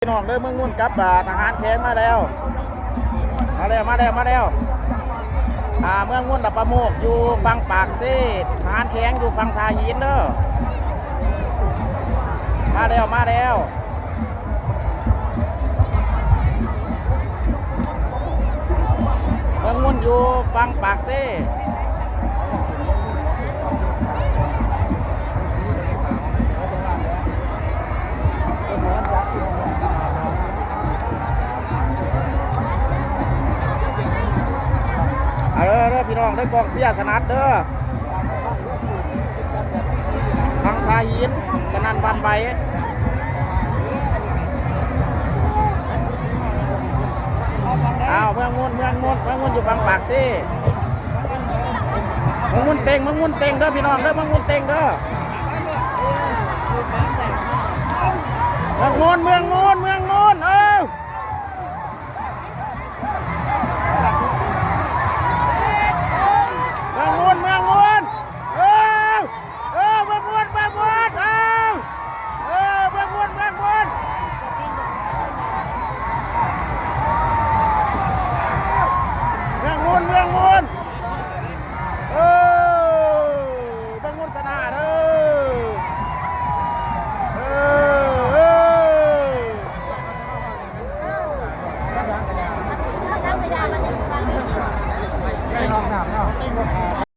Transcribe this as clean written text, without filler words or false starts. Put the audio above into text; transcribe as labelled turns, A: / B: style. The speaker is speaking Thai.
A: พี่น้องเด้อเมืองนุ่นกับบาทอาหารแข็งมาแล้วเมืองนุ่นดับประโมกอยู่ฝั่งปากเซ่อาหารแข็งอยู่ฝั่งทาหินเด้อมาแล้วเมืองนุ่นอยู่ฝั่งปากเซ่เด้อพี่น้องได้กองเสียสนัดเด้อทางทาหินสนันบันใบเมืองมุ่นอยู่ฝั่งปากซี่เมืองมุ่นเต็งเด้อพี่น้องเด้อเมืองมุ่นเต็งเด้อเมืองมุ่น